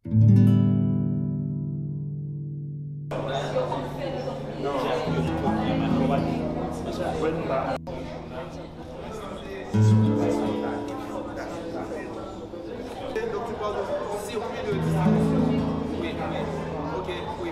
Donc tu parles de circuit de distribution. Oui, ok, oui,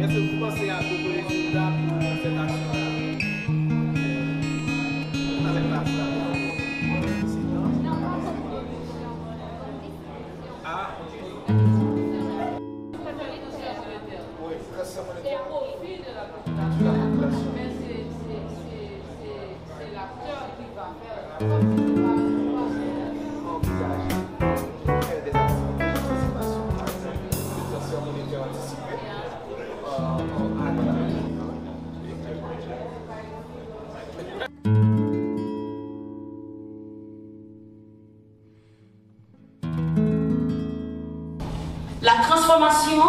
Est-ce que vous pensez à d'autres résultats pour cette action-là? Avec la Ah, C'est un profil de la population, mais c'est l'acteur qui va faire la transformation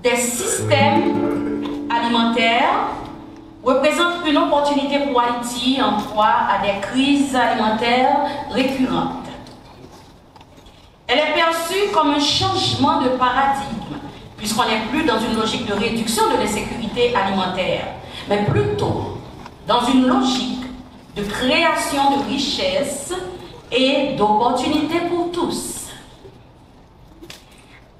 des systèmes alimentaires représente une opportunité pour Haïti en proie à des crises alimentaires récurrentes. Elle est perçue comme un changement de paradigme, puisqu'on n'est plus dans une logique de réduction de l'insécurité alimentaire, mais plutôt dans une logique de création de richesses et d'opportunités pour tous.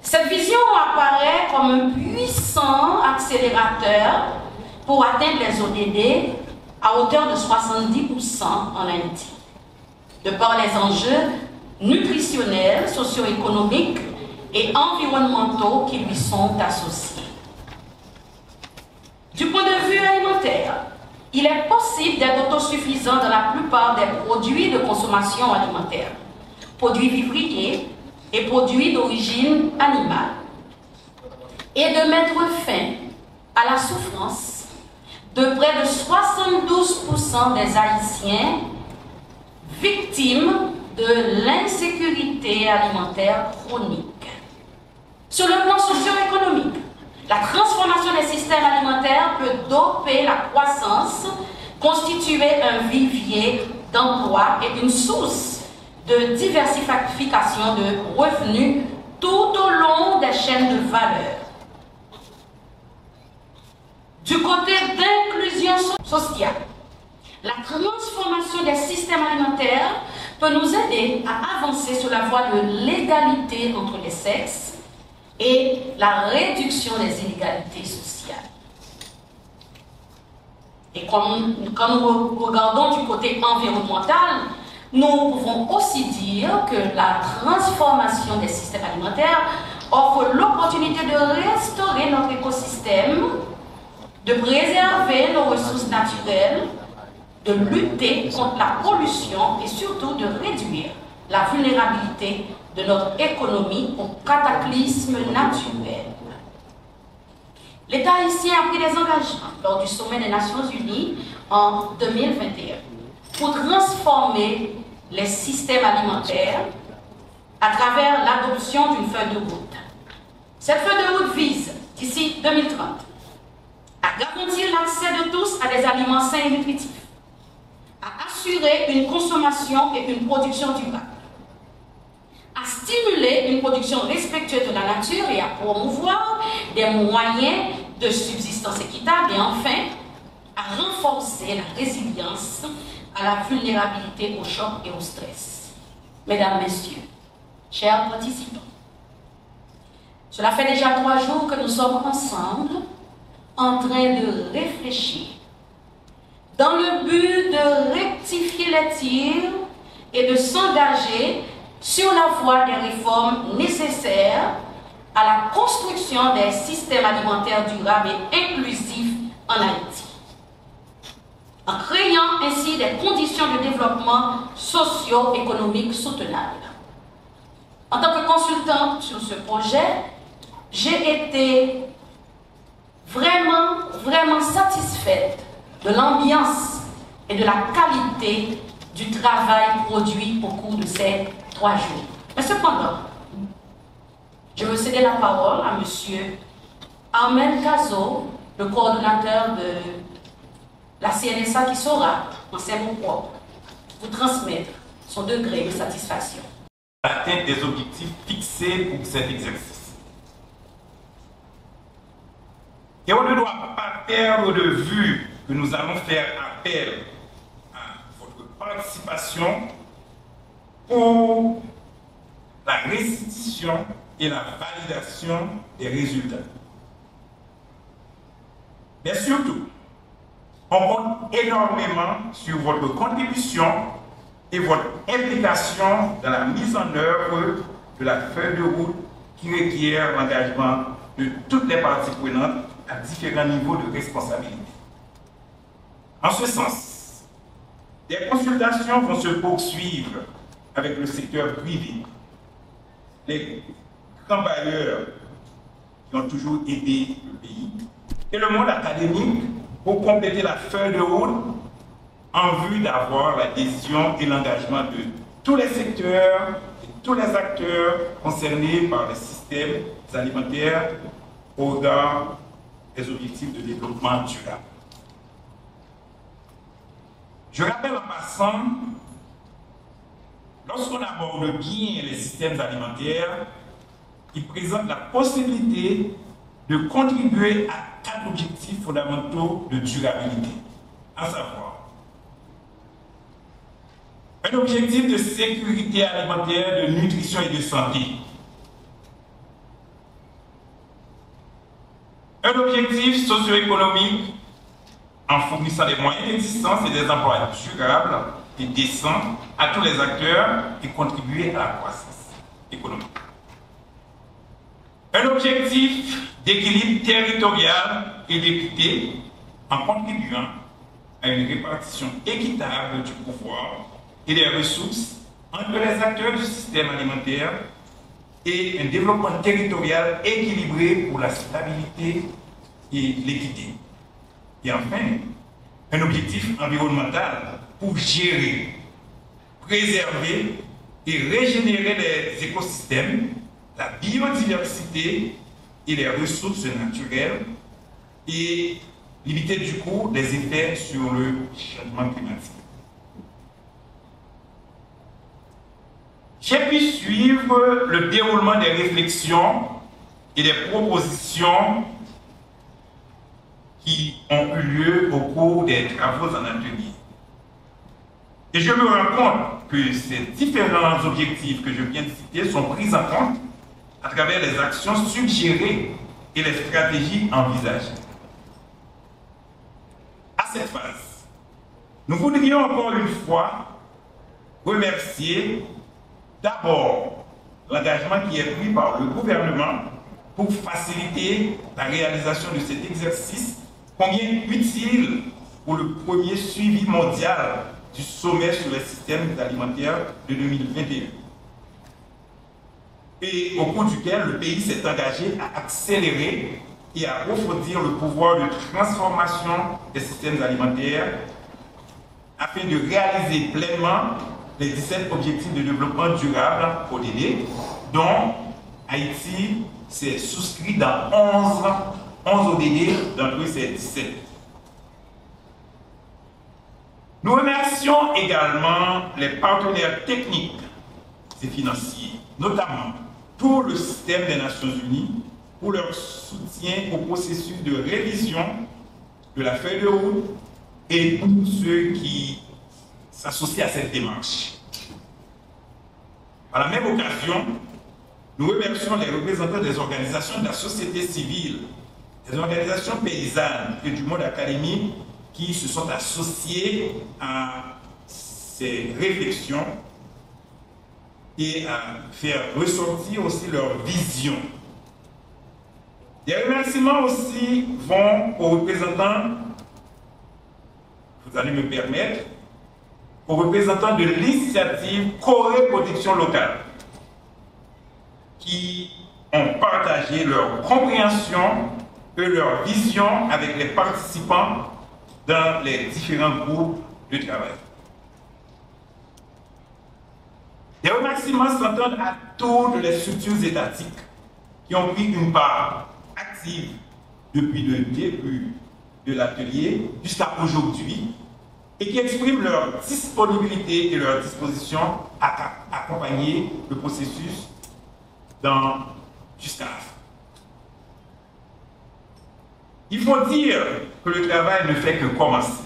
Cette vision apparaît comme un puissant accélérateur pour atteindre les ODD à hauteur de 70% en Haïti, de par les enjeux nutritionnels, socio-économiques et environnementaux qui lui sont associés. Du point de vue alimentaire, il est possible d'être autosuffisant dans la plupart des produits de consommation alimentaire, produits vivriers et produits d'origine animale, et de mettre fin à la souffrance de près de 72% des Haïtiens victimes de l'insécurité alimentaire chronique. Sur le plan socio-économique, la transformation des systèmes alimentaires peut doper la croissance, constituer un vivier d'emploi et une source de diversification de revenus tout au long des chaînes de valeur. Du côté d'inclusion sociale, la transformation des systèmes alimentaires peut nous aider à avancer sur la voie de l'égalité entre les sexes et la réduction des inégalités sociales. Et quand nous regardons du côté environnemental, nous pouvons aussi dire que la transformation des systèmes alimentaires offre l'opportunité de restaurer notre écosystème, de préserver nos ressources naturelles, de lutter contre la pollution et surtout de réduire la vulnérabilité de notre économie aux cataclysmes naturels. L'État haïtien a pris des engagements lors du sommet des Nations Unies en 2021 pour transformer les systèmes alimentaires à travers l'adoption d'une feuille de route. Cette feuille de route vise, d'ici 2030, à garantir l'accès de tous à des aliments sains et nutritifs, à assurer une consommation et une production durable, à stimuler une production respectueuse de la nature et à promouvoir des moyens de subsistance équitable et enfin, à renforcer la résilience à la vulnérabilité au choc et au stress. Mesdames, Messieurs, chers participants, cela fait déjà 3 jours que nous sommes ensemble en train de réfléchir dans le but de rectifier les tirs et de s'engager sur la voie des réformes nécessaires à la construction des systèmes alimentaires durables et inclusifs en Haïti, en créant ainsi des conditions de développement socio-économique soutenables. En tant que consultante sur ce projet, j'ai été vraiment satisfaite de l'ambiance et de la qualité du travail produit au cours de ces 3 jours. Mais cependant, Je veux céder la parole à M. Ahmed Kazo, le coordonnateur de la CNSA, qui saura, en ses mots propres, vous transmettre son degré de satisfaction. L'atteinte des objectifs fixés pour cet exercice. Et on ne doit pas perdre de vue que nous allons faire appel à votre participation pour la restitution et la validation des résultats. Mais surtout, on compte énormément sur votre contribution et votre implication dans la mise en œuvre de la feuille de route qui requiert l'engagement de toutes les parties prenantes à différents niveaux de responsabilité. En ce sens, des consultations vont se poursuivre avec le secteur privé, les grands bailleurs qui ont toujours aidé le pays, et le monde académique pour compléter la feuille de route en vue d'avoir l'adhésion et l'engagement de tous les secteurs et tous les acteurs concernés par les systèmes alimentaires au regard des objectifs de développement durable. Je rappelle en passant, lorsqu'on aborde bien les systèmes alimentaires, ils présentent la possibilité de contribuer à 4 objectifs fondamentaux de durabilité, à savoir un objectif de sécurité alimentaire, de nutrition et de santé, un objectif socio-économique en fournissant des moyens d'existence et des emplois durables et décents à tous les acteurs et contribuer à la croissance économique. Un objectif d'équilibre territorial et d'équité en contribuant à une répartition équitable du pouvoir et des ressources entre les acteurs du système alimentaire et un développement territorial équilibré pour la stabilité et l'équité. Et enfin, un objectif environnemental pour gérer, préserver et régénérer les écosystèmes, la biodiversité et les ressources naturelles et limiter du coup les effets sur le changement climatique. J'ai pu suivre le déroulement des réflexions et des propositions qui ont eu lieu au cours des travaux en atelier. Et je me rends compte que ces différents objectifs que je viens de citer sont pris en compte à travers les actions suggérées et les stratégies envisagées. À cette phase, nous voudrions encore une fois remercier d'abord l'engagement qui est pris par le gouvernement pour faciliter la réalisation de cet exercice, combien utile pour le premier suivi mondial du sommet sur les systèmes alimentaires de 2021. Et au cours duquel le pays s'est engagé à accélérer et à approfondir le pouvoir de transformation des systèmes alimentaires afin de réaliser pleinement les 17 objectifs de développement durable ODD, dont Haïti s'est souscrit dans 11 ODD d'entre ces 17. Nous remercions également les partenaires techniques et financiers, notamment tout le système des Nations Unies, pour leur soutien au processus de révision de la feuille de route et tous ceux qui s'associent à cette démarche. À la même occasion, nous remercions les représentants des organisations de la société civile, des organisations paysannes et du monde académique qui se sont associés à ces réflexions et à faire ressortir aussi leur vision. Des remerciements aussi vont aux représentants, vous allez me permettre, aux représentants de l'initiative Corée Production Locale, qui ont partagé leur compréhension et leur vision avec les participants dans les différents groupes de travail. Des remerciements s'entendent à toutes les structures étatiques qui ont pris une part active depuis le début de l'atelier jusqu'à aujourd'hui et qui expriment leur disponibilité et leur disposition à accompagner le processus jusqu'à la fin. Il faut dire que le travail ne fait que commencer,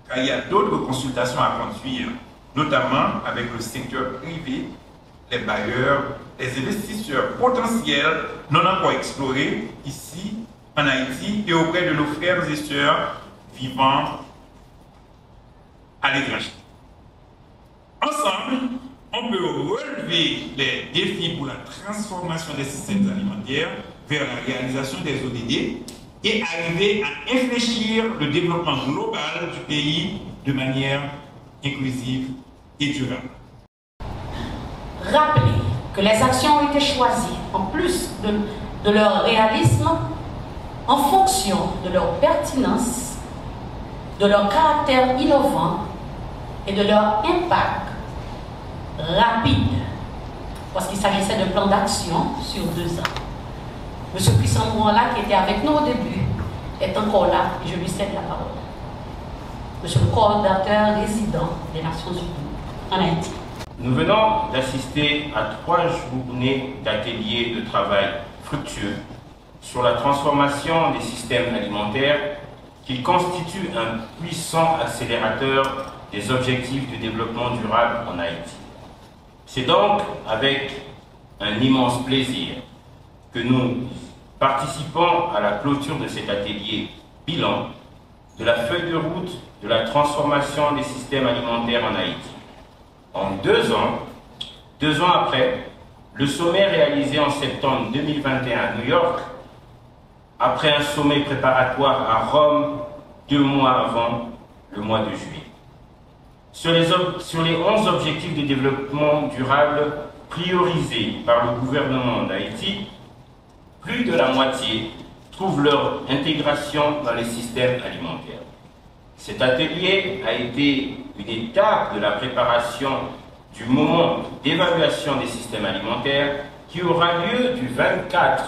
car il y a d'autres consultations à conduire, notamment avec le secteur privé, les bailleurs, les investisseurs potentiels non encore explorés ici en Haïti et auprès de nos frères et sœurs vivant à l'étranger. Ensemble, on peut relever les défis pour la transformation des systèmes alimentaires vers la réalisation des ODD et arriver à infléchir le développement global du pays de manière inclusive et durable. Rappelez que les actions ont été choisies, en plus de leur réalisme, en fonction de leur pertinence, de leur caractère innovant et de leur impact rapide, parce qu'il s'agissait d'un plan d'action sur 2 ans. M. Christian Mouala, qui était avec nous au début, est encore là et je lui cède la parole. Monsieur le coordinateur résident des Nations Unies en Haïti. Nous venons d'assister à 3 journées d'ateliers de travail fructueux sur la transformation des systèmes alimentaires qui constituent un puissant accélérateur des objectifs de développement durable en Haïti. C'est donc avec un immense plaisir que nous participons à la clôture de cet atelier bilan de la feuille de route de la transformation des systèmes alimentaires en Haïti. En 2 ans après, le sommet réalisé en septembre 2021 à New York, après un sommet préparatoire à Rome 2 mois avant le mois de juillet. Sur les 11 objectifs de développement durable priorisés par le gouvernement d'Haïti, plus de la moitié trouvent leur intégration dans les systèmes alimentaires. Cet atelier a été une étape de la préparation du moment d'évaluation des systèmes alimentaires qui aura lieu du 24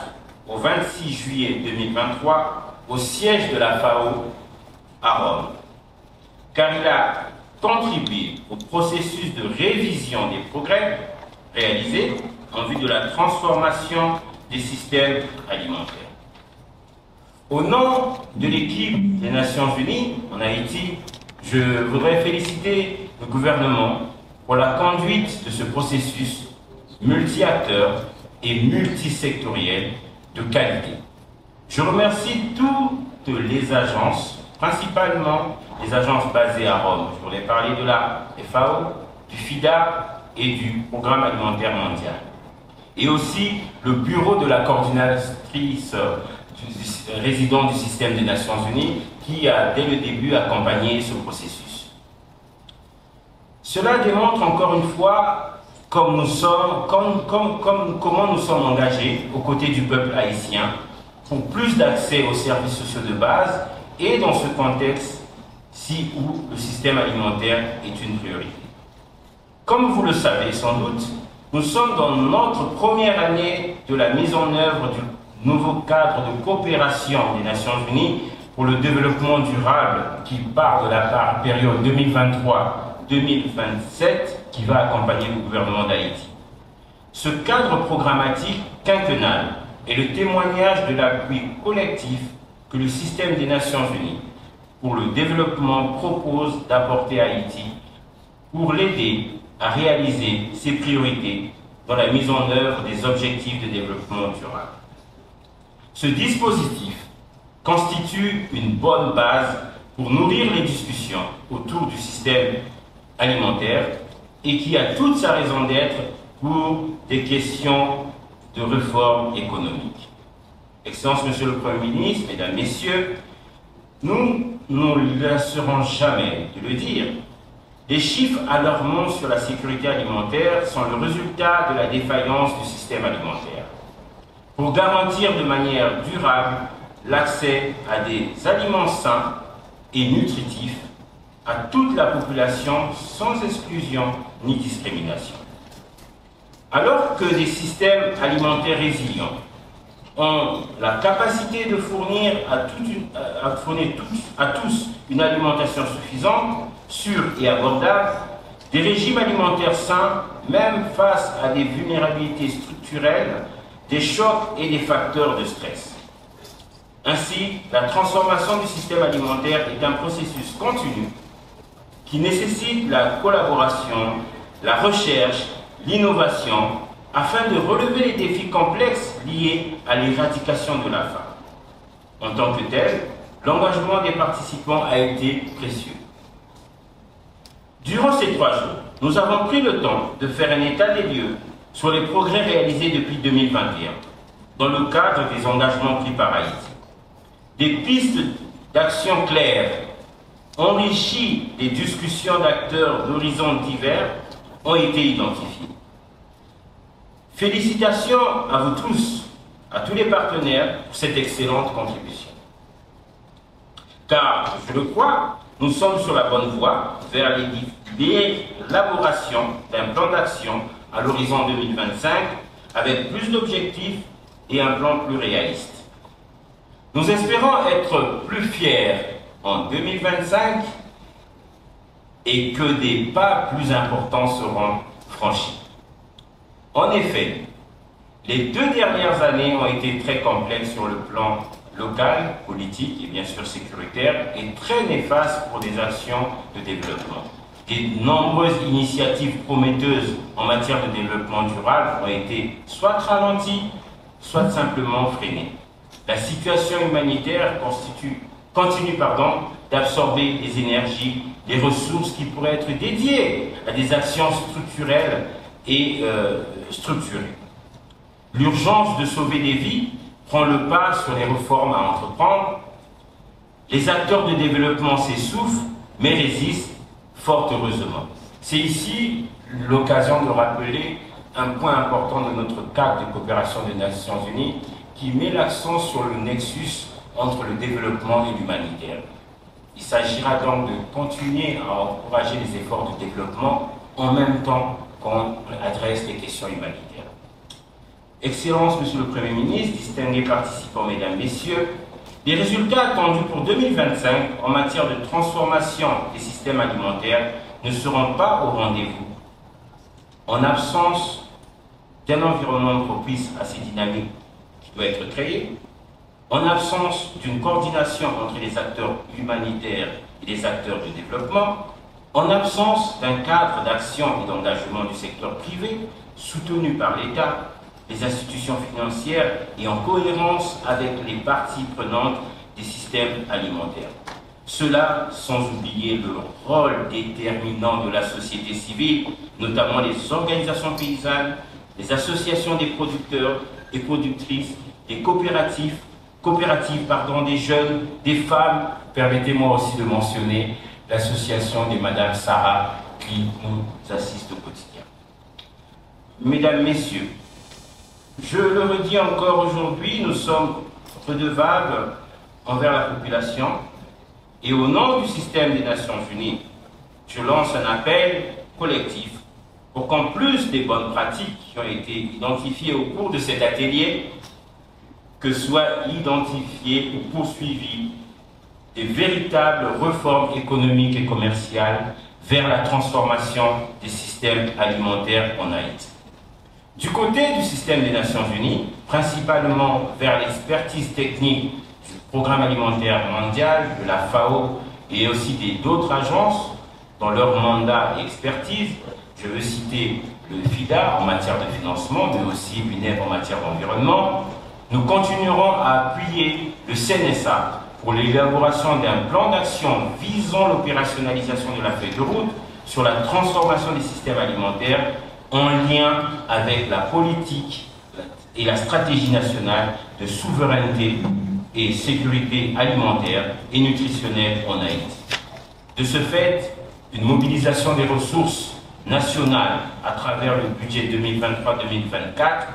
au 26 juillet 2023 au siège de la FAO à Rome, car il a contribué au processus de révision des progrès réalisés en vue de la transformation des systèmes alimentaires. Au nom de l'équipe des Nations Unies en Haïti, je voudrais féliciter le gouvernement pour la conduite de ce processus multi-acteurs et multisectoriel de qualité. Je remercie toutes les agences, principalement les agences basées à Rome. Je voudrais parler de la FAO, du FIDA et du Programme alimentaire mondial. Et aussi le bureau de la coordinatrice résident du système des Nations Unies qui a dès le début accompagné ce processus. Cela démontre encore une fois comment nous sommes engagés aux côtés du peuple haïtien pour plus d'accès aux services sociaux de base et dans ce contexte où le système alimentaire est une priorité. Comme vous le savez sans doute, nous sommes dans notre première année de la mise en œuvre du nouveau cadre de coopération des Nations Unies pour le développement durable qui part de la période 2023-2027 qui va accompagner le gouvernement d'Haïti. Ce cadre programmatique quinquennal est le témoignage de l'appui collectif que le système des Nations Unies pour le développement propose d'apporter à Haïti pour l'aider à réaliser ses priorités dans la mise en œuvre des objectifs de développement durable. Ce dispositif constitue une bonne base pour nourrir les discussions autour du système alimentaire et qui a toute sa raison d'être pour des questions de réforme économique. Excellence, Monsieur le Premier ministre, Mesdames, Messieurs, nous ne laisserons jamais de le dire. Les chiffres alarmants sur la sécurité alimentaire sont le résultat de la défaillance du système alimentaire. Pour garantir de manière durable l'accès à des aliments sains et nutritifs à toute la population sans exclusion ni discrimination. Alors que des systèmes alimentaires résilients ont la capacité de fournir à tous une alimentation suffisante, sûre et abordable, des régimes alimentaires sains, même face à des vulnérabilités structurelles, des chocs et des facteurs de stress. Ainsi, la transformation du système alimentaire est un processus continu qui nécessite la collaboration, la recherche, l'innovation, afin de relever les défis complexes liés à l'éradication de la faim. En tant que tel, l'engagement des participants a été précieux. Durant ces 3 jours, nous avons pris le temps de faire un état des lieux sur les progrès réalisés depuis 2021, dans le cadre des engagements pris par Haïti. Des pistes d'action claires, enrichies des discussions d'acteurs d'horizons divers, ont été identifiées. Félicitations à vous tous, à tous les partenaires, pour cette excellente contribution. Car, je le crois, nous sommes sur la bonne voie vers l'élaboration d'un plan d'action à l'horizon 2025 avec plus d'objectifs et un plan plus réaliste. Nous espérons être plus fiers en 2025 et que des pas plus importants seront franchis. En effet, les 2 dernières années ont été très complexes sur le plan local, politique et bien sûr sécuritaire et très néfastes pour des actions de développement. Des nombreuses initiatives prometteuses en matière de développement durable ont été soit ralenties, soit simplement freinées. La situation humanitaire continue d'absorber des énergies, des ressources qui pourraient être dédiées à des actions structurelles et structurées. L'urgence de sauver des vies prend le pas sur les réformes à entreprendre. Les acteurs de développement s'essoufflent, mais résistent fort heureusement. C'est ici l'occasion de rappeler un point important de notre cadre de coopération des Nations Unies qui met l'accent sur le nexus entre le développement et l'humanitaire. Il s'agira donc de continuer à encourager les efforts de développement en même temps qu'on adresse les questions humanitaires. Excellences, Monsieur le Premier ministre, distingués participants, Mesdames, Messieurs, les résultats attendus pour 2025 en matière de transformation des systèmes alimentaires ne seront pas au rendez-vous. En absence d'un environnement propice à ces dynamiques qui doit être créé, en absence d'une coordination entre les acteurs humanitaires et les acteurs de développement, en absence d'un cadre d'action et d'engagement du secteur privé soutenu par l'État, les institutions financières et en cohérence avec les parties prenantes des systèmes alimentaires. Cela sans oublier le rôle déterminant de la société civile, notamment les organisations paysannes, les associations des producteurs et productrices, des coopératives, des jeunes, des femmes. Permettez-moi aussi de mentionner l'association des Madame Sarah qui nous assiste au quotidien. Mesdames, Messieurs, je le redis encore aujourd'hui, nous sommes redevables envers la population et au nom du système des Nations Unies, je lance un appel collectif pour qu'en plus des bonnes pratiques qui ont été identifiées au cours de cet atelier, que soient identifiées ou poursuivies des véritables réformes économiques et commerciales vers la transformation des systèmes alimentaires en Haïti. Du côté du système des Nations Unies, principalement vers l'expertise technique du Programme alimentaire mondial, de la FAO et aussi d'autres agences dans leur mandat et expertise, je veux citer le FIDA en matière de financement, mais aussi l'UNEP en matière d'environnement, nous continuerons à appuyer le CNSA pour l'élaboration d'un plan d'action visant l'opérationnalisation de la feuille de route sur la transformation des systèmes alimentaires en lien avec la politique et la stratégie nationale de souveraineté et sécurité alimentaire et nutritionnelle en Haïti. De ce fait, une mobilisation des ressources nationales à travers le budget 2023-2024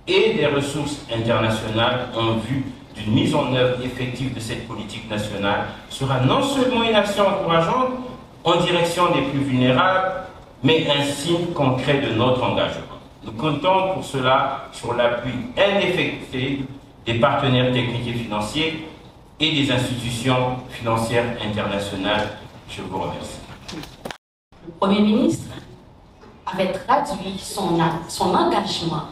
et des ressources internationales en vue d'une mise en œuvre effective de cette politique nationale sera non seulement une action encourageante en direction des plus vulnérables, mais un signe concret de notre engagement. Nous comptons pour cela sur l'appui indéfectible des partenaires techniques et financiers et des institutions financières internationales. Je vous remercie. Le Premier ministre avait traduit son engagement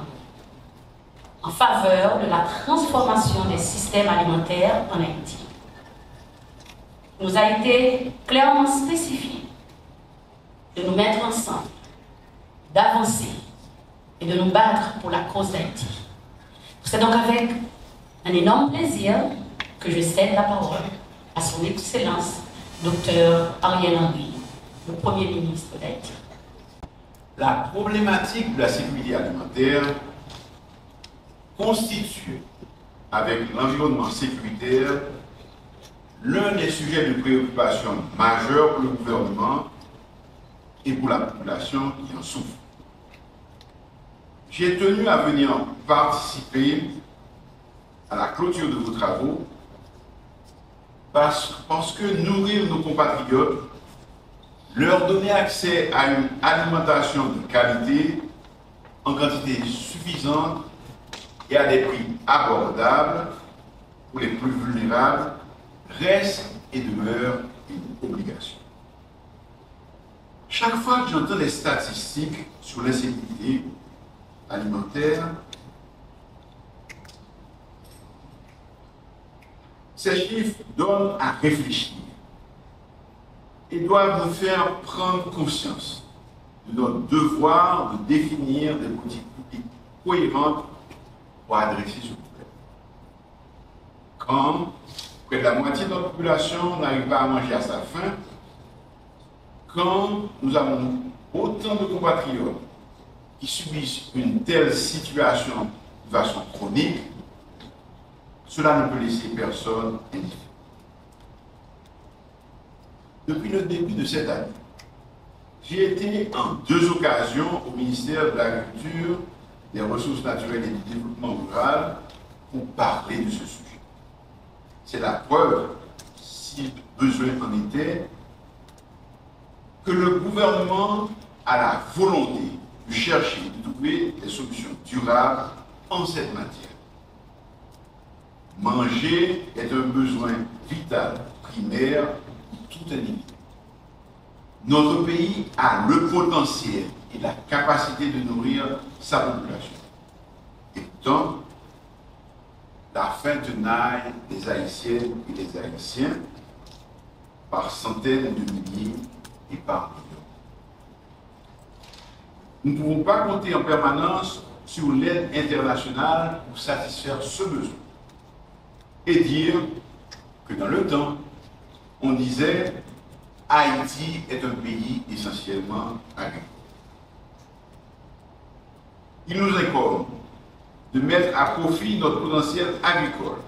en faveur de la transformation des systèmes alimentaires en Haïti. Il nous a été clairement spécifié de nous mettre ensemble, d'avancer et de nous battre pour la cause d'Haïti. C'est donc avec un énorme plaisir que je cède la parole à son Excellence, Dr Ariel Henry, le Premier ministre d'Haïti. La problématique de la sécurité alimentaire constitue, avec l'environnement sécuritaire, l'un des sujets de préoccupation majeurs pour le gouvernement et pour la population qui en souffre. J'ai tenu à venir participer à la clôture de vos travaux parce que nourrir nos compatriotes, leur donner accès à une alimentation de qualité en quantité suffisante et à des prix abordables pour les plus vulnérables reste et demeure une obligation. Chaque fois que j'entends des statistiques sur l'insécurité alimentaire, ces chiffres donnent à réfléchir et doivent nous faire prendre conscience de notre devoir de définir des politiques publiques cohérentes pour adresser ce problème. Quand près de la moitié de notre population n'arrive pas à manger à sa faim, quand nous avons autant de compatriotes qui subissent une telle situation de façon chronique, cela ne peut laisser personne indifférent. Depuis le début de cette année, j'ai été en 2 occasions au ministère de l'Agriculture, des Ressources naturelles et du Développement rural pour parler de ce sujet. C'est la preuve, si besoin en était, que le gouvernement a la volonté de chercher, de trouver des solutions durables en cette matière. Manger est un besoin vital, primaire, pour tout individu. Notre pays a le potentiel et la capacité de nourrir sa population. Et pourtant, la faim tenaille des Haïtiennes et des Haïtiens par centaines de milliers et par millions. Nous ne pouvons pas compter en permanence sur l'aide internationale pour satisfaire ce besoin. Et dire que dans le temps, on disait Haïti est un pays essentiellement agricole. Il nous incombe de mettre à profit notre potentiel agricole.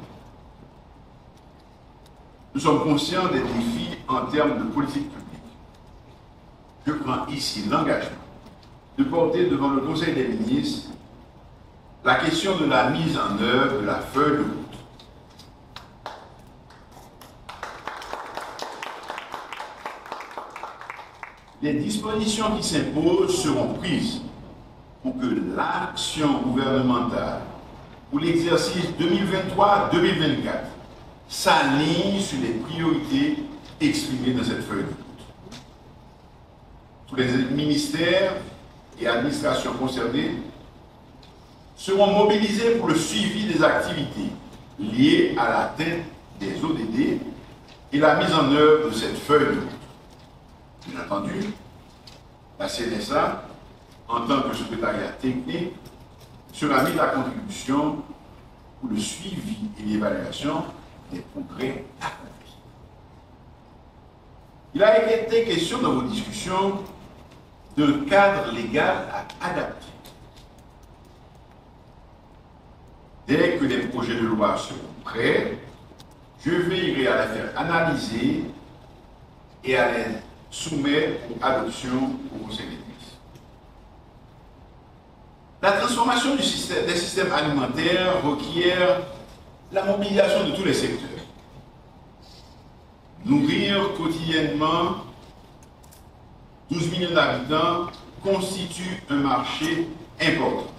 Nous sommes conscients des défis en termes de politique publique. Je prends ici l'engagement de porter devant le Conseil des ministres la question de la mise en œuvre de la feuille de route. Les dispositions qui s'imposent seront prises pour que l'action gouvernementale pour l'exercice 2023-2024 s'aligne sur les priorités exprimées dans cette feuille de route. Tous les ministères et administrations concernées seront mobilisés pour le suivi des activités liées à l'atteinte des ODD et la mise en œuvre de cette feuille de route. Bien entendu, la CNSA, en tant que secrétariat technique, sera mise à contribution pour le suivi et l'évaluation des progrès accomplis. Il a été question dans vos discussions d'un cadre légal à adapter. Dès que les projets de loi seront prêts, je veillerai à les faire analyser et à les soumettre pour adoption au Conseil des ministres. La transformation des systèmes alimentaires requiert la mobilisation de tous les secteurs. Nourrir quotidiennement 12 millions d'habitants constitue un marché important.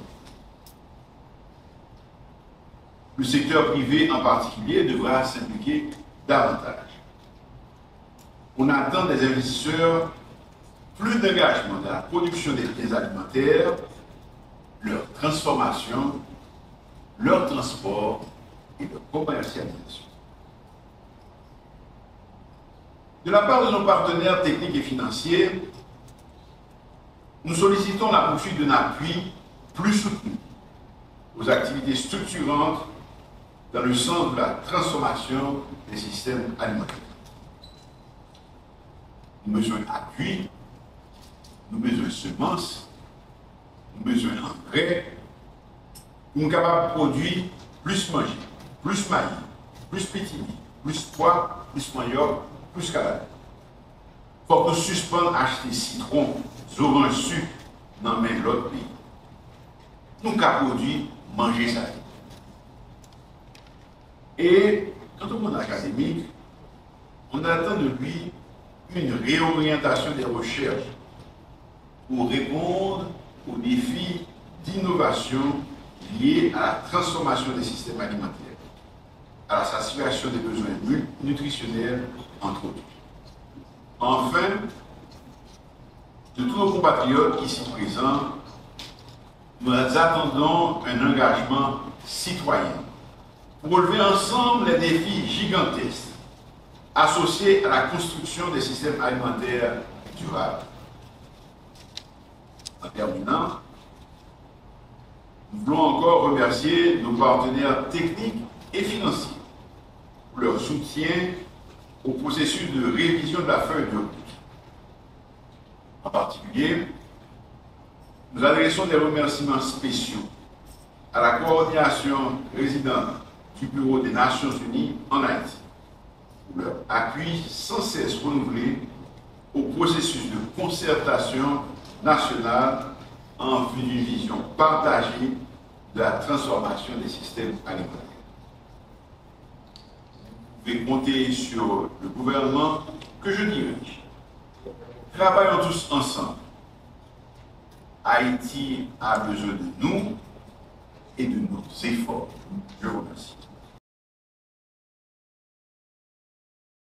Le secteur privé en particulier devra s'impliquer davantage. On attend des investisseurs plus d'engagement dans la production des biens alimentaires, leur transformation, leur transport et leur commercialisation. De la part de nos partenaires techniques et financiers, nous sollicitons la poursuite d'un appui plus soutenu aux activités structurantes dans le sens de la transformation des systèmes alimentaires. Nous avons besoin d'appui, nous avons besoin de semences, nous avons besoin d'engrais, nous sommes capables de produire plus manger, plus maïs, plus pétili, plus pois, plus manioc, plus carotte. Il faut que nous suspendions acheter citron, orange, sucre dans même l'autre pays. Nous avons produire, manger ça. Et quant au monde académique, on attend de lui une réorientation des recherches pour répondre aux défis d'innovation liés à la transformation des systèmes alimentaires, à la satisfaction des besoins nutritionnels, entre autres. Enfin, de tous nos compatriotes ici présents, nous attendons un engagement citoyen pour relever ensemble les défis gigantesques associés à la construction des systèmes alimentaires durables. En terminant, nous voulons encore remercier nos partenaires techniques et financiers pour leur soutien au processus de révision de la feuille de route. En particulier, nous adressons des remerciements spéciaux à la coordination résidente du Bureau des Nations Unies en Haïti pour leur appui sans cesse renouvelé au processus de concertation nationale en vue d'une vision partagée de la transformation des systèmes alimentaires. Vous pouvez compter sur le gouvernement que je dirige. Travaillons tous ensemble. Haïti a besoin de nous et de nos efforts. Je vous remercie.